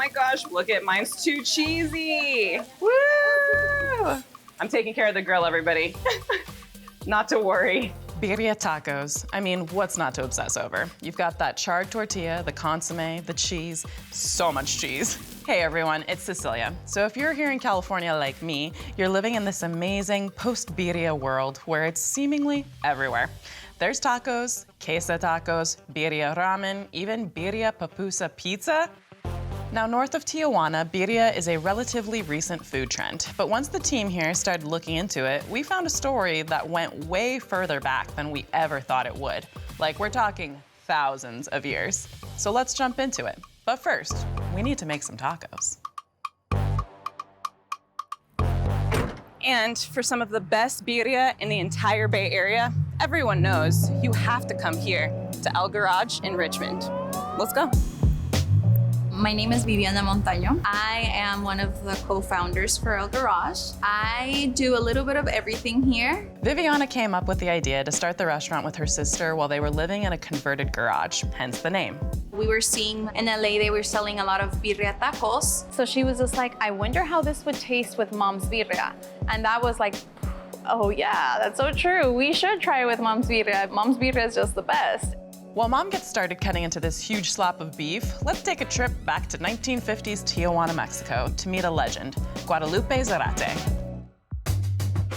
my gosh, look at mine's too cheesy. Woo! I'm taking care of the grill, everybody. Not to worry. Birria tacos. I mean, what's not to obsess over? You've got that charred tortilla, the consomme, the cheese, so much cheese. Hey everyone, it's Cecilia. So if you're here in California like me, you're living in this amazing post-birria world where it's seemingly everywhere. There's tacos, queso tacos, birria ramen, even birria papusa pizza. Now, north of Tijuana, birria is a relatively recent food trend. But once the team here started looking into it, we found a story that went way further back than we ever thought it would. Like, we're talking thousands of years. So let's jump into it. But first, we need to make some tacos. And for some of the best birria in the entire Bay Area, everyone knows you have to come here to El Garage in Richmond. Let's go. My name is Viviana Montaño. I am one of the co-founders for El Garage. I do a little bit of everything here. Viviana came up with the idea to start the restaurant with her sister while they were living in a converted garage, hence the name. We were seeing in LA, they were selling a lot of birria tacos. So she was just like, I wonder how this would taste with Mom's birria. And that was like, oh yeah, that's so true. We should try it with Mom's birria. Mom's birria is just the best. While Mom gets started cutting into this huge slab of beef, let's take a trip back to 1950s Tijuana, Mexico to meet a legend, Guadalupe Zarate.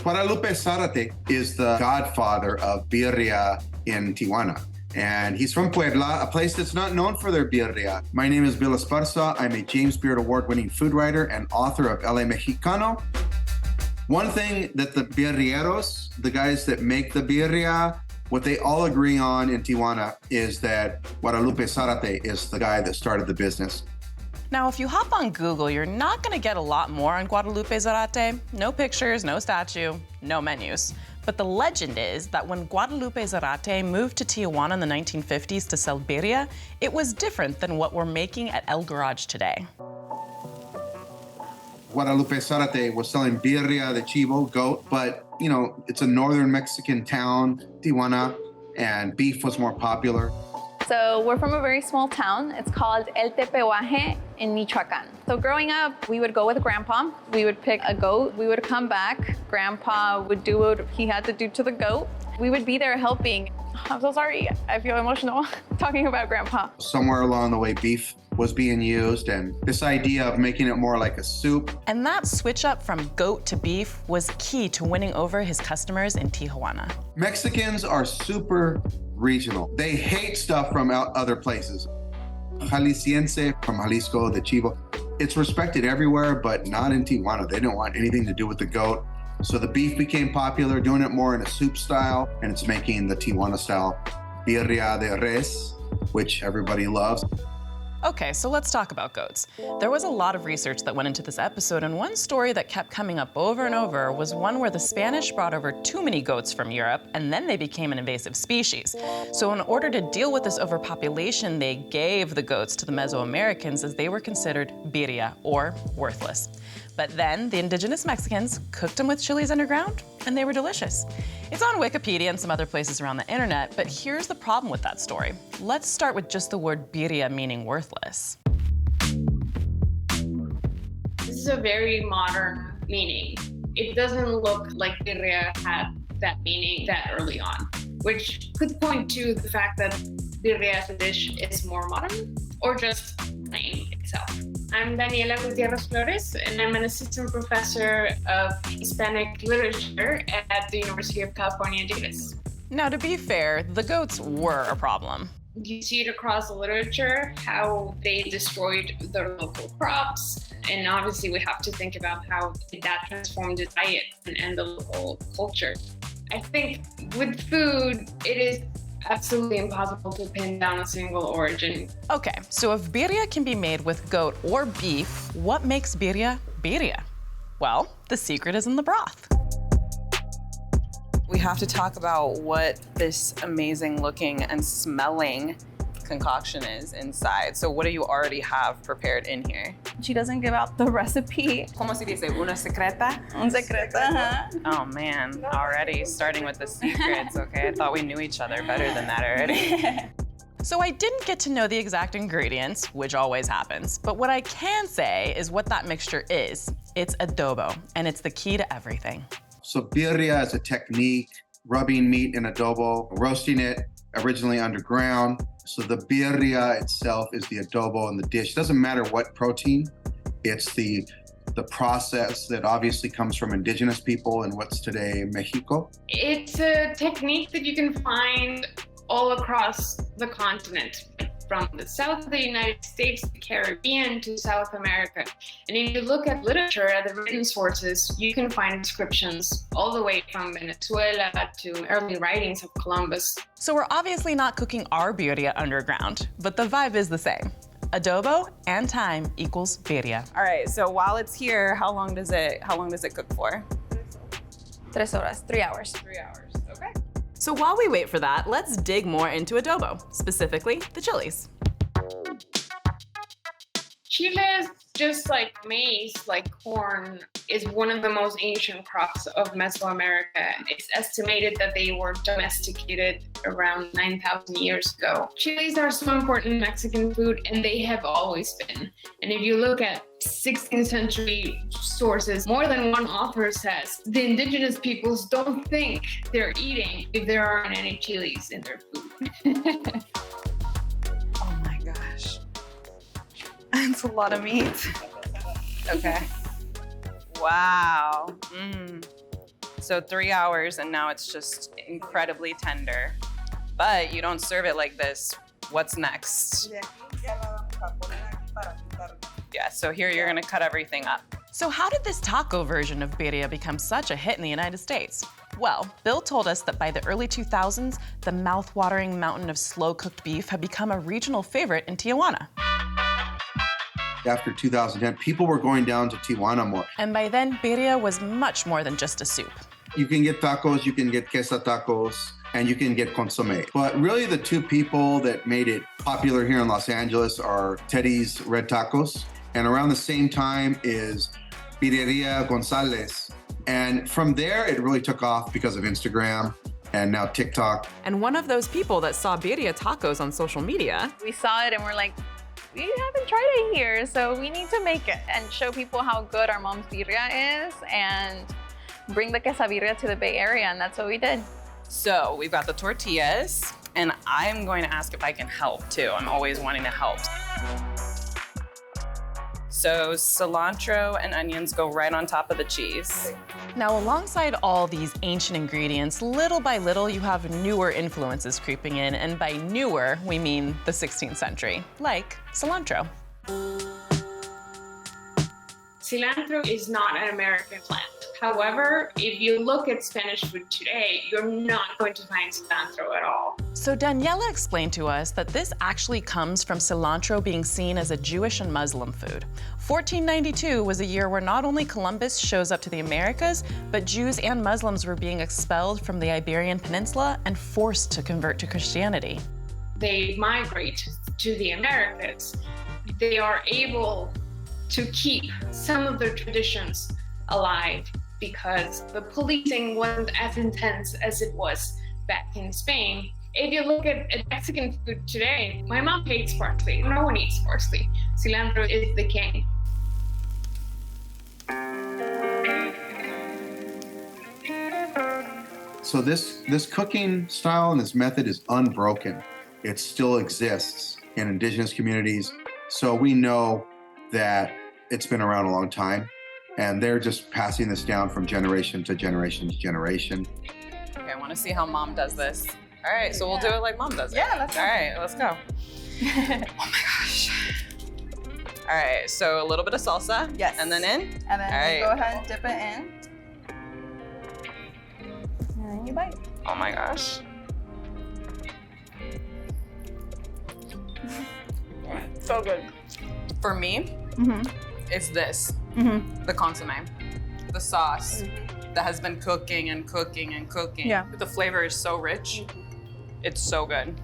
Guadalupe Zarate is the godfather of birria in Tijuana. And he's from Puebla, a place that's not known for their birria. My name is Bill Esparza. I'm a James Beard Award-winning food writer and author of LA Mexicano. One thing that the birrieros, the guys that make the birria, what they all agree on in Tijuana is that Guadalupe Zarate is the guy that started the business. Now, if you hop on Google, you're not gonna get a lot more on Guadalupe Zarate. No pictures, no statue, no menus. But the legend is that when Guadalupe Zarate moved to Tijuana in the 1950s to sell birria, it was different than what we're making at El Garage today. Guadalupe Zarate was selling birria, the chivo, goat, but you know, it's a northern Mexican town, Tijuana, and beef was more popular. So we're from a very small town. It's called El Tepehuaje in Michoacan. So growing up, we would go with Grandpa. We would pick a goat. We would come back. Grandpa would do what he had to do to the goat. We would be there helping. I'm so sorry. I feel emotional talking about Grandpa. Somewhere along the way, beef was being used, and this idea of making it more like a soup. And that switch up from goat to beef was key to winning over his customers in Tijuana. Mexicans are super regional. They hate stuff from other places. Jalisciense, from Jalisco, the chivo. It's respected everywhere, but not in Tijuana. They don't want anything to do with the goat. So the beef became popular, doing it more in a soup style, and it's making the Tijuana style birria de res, which everybody loves. Okay, so let's talk about goats. There was a lot of research that went into this episode, and one story that kept coming up over and over was one where the Spanish brought over too many goats from Europe, and then they became an invasive species. So in order to deal with this overpopulation, they gave the goats to the Mesoamericans as they were considered birria, or worthless. But then the indigenous Mexicans cooked them with chilies underground, and they were delicious. It's on Wikipedia and some other places around the internet, but here's the problem with that story. Let's start with just the word birria, meaning worthless. This is a very modern meaning. It doesn't look like birria had that meaning that early on, which could point to the fact that birria as a dish is more modern, or just the name itself. I'm Daniela Gutierrez Flores, and I'm an assistant professor of Hispanic literature at the University of California, Davis. Now, to be fair, the goats were a problem. You see it across the literature, how they destroyed their local crops, and obviously we have to think about how that transformed the diet and the local culture. I think with food, it is absolutely impossible to pin down a single origin. Okay, so if birria can be made with goat or beef, what makes birria birria? Well, the secret is in the broth. We have to talk about what this amazing looking and smelling concoction is inside. So what do you already have prepared in here? She doesn't give out the recipe. ¿Cómo se dice? ¿Una secreta? Un secreto, Oh man, already starting with the secrets, okay? I thought we knew each other better than that already. So I didn't get to know the exact ingredients, which always happens, but what I can say is what that mixture is. It's adobo, and it's the key to everything. So birria is a technique, rubbing meat in adobo, roasting it originally underground. So the birria itself is the adobo in the dish. Doesn't matter what protein, it's the process that obviously comes from indigenous people in what's today Mexico. It's a technique that you can find all across the continent, from the south of the United States, the Caribbean, to South America. And if you look at literature, at the written sources, you can find inscriptions all the way from Venezuela to early writings of Columbus. So we're obviously not cooking our birria underground, but the vibe is the same. Adobo and time equals birria. All right, so while it's here, how long does it cook for? 3 horas, 3 hours. 3 hours, okay. So while we wait for that, let's dig more into adobo, specifically the chilies. Chile, just like maize, like corn, is one of the most ancient crops of Mesoamerica. It's estimated that they were domesticated around 9,000 years ago. Chilies are so important in Mexican food, and they have always been. And if you look at 16th century sources, more than one author says the indigenous peoples don't think they're eating if there aren't any chilies in their food. Oh my gosh. That's a lot of meat. Okay. Wow. So 3 hours and now it's just incredibly tender. But you don't serve it like this. What's next? Yeah, so here you're gonna cut everything up. So how did this taco version of birria become such a hit in the United States? Well, Bill told us that by the early 2000s, the mouth-watering mountain of slow-cooked beef had become a regional favorite in Tijuana. After 2010, people were going down to Tijuana more. And by then, birria was much more than just a soup. You can get tacos, you can get queso tacos, and you can get consomme. But really the two people that made it popular here in Los Angeles are Teddy's Red Tacos, and around the same time is Birria Gonzalez. And from there, it really took off because of Instagram and now TikTok. And one of those people that saw birria tacos on social media, We saw it and we're like, we haven't tried it here, so we need to make it and show people how good our mom's birria is and bring the quesabirria to the Bay Area, and that's what we did. So we've got the tortillas, and I'm going to ask if I can help too. I'm always wanting to help. So cilantro and onions go right on top of the cheese. Now, alongside all these ancient ingredients, little by little, you have newer influences creeping in, and by newer, we mean the 16th century, like cilantro. Cilantro is not an American plant. However, if you look at Spanish food today, you're not going to find cilantro at all. So Daniela explained to us that this actually comes from cilantro being seen as a Jewish and Muslim food. 1492 was a year where not only Columbus shows up to the Americas, but Jews and Muslims were being expelled from the Iberian Peninsula and forced to convert to Christianity. They migrate to the Americas. They are able to keep some of their traditions alive because the policing wasn't as intense as it was back in Spain. If you look at Mexican food today, my mom hates parsley. No one eats parsley. Cilantro is the king. So this cooking style and this method is unbroken. It still exists in indigenous communities. So we know that it's been around a long time, and they're just passing this down from generation to generation to generation. Okay, I want to see how mom does this. All right, so we'll do it like mom does it. Yeah, let's go. All right, let's go. Oh my gosh. All right, so a little bit of salsa. Yes. And then in. And then All right. go ahead and dip it in. And then you bite. Oh my gosh. So good. For me, it's this, the consomme, the sauce that has been cooking and cooking and cooking. Yeah. The flavor is so rich. It's so good.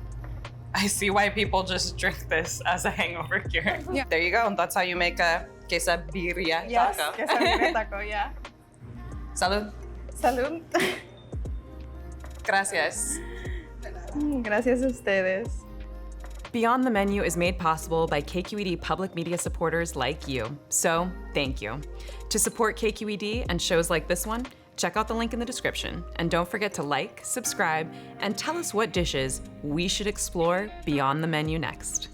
I see why people just drink this as a hangover cure. Yeah. There you go. That's how you make a quesabirria Yes, taco. quesabirria taco, yeah. Salud. Salud. Gracias. Gracias a ustedes. Beyond the Menu is made possible by KQED public media supporters like you. So, thank you. To support KQED and shows like this one, check out the link in the description. And don't forget to like, subscribe, and tell us what dishes we should explore beyond the menu next.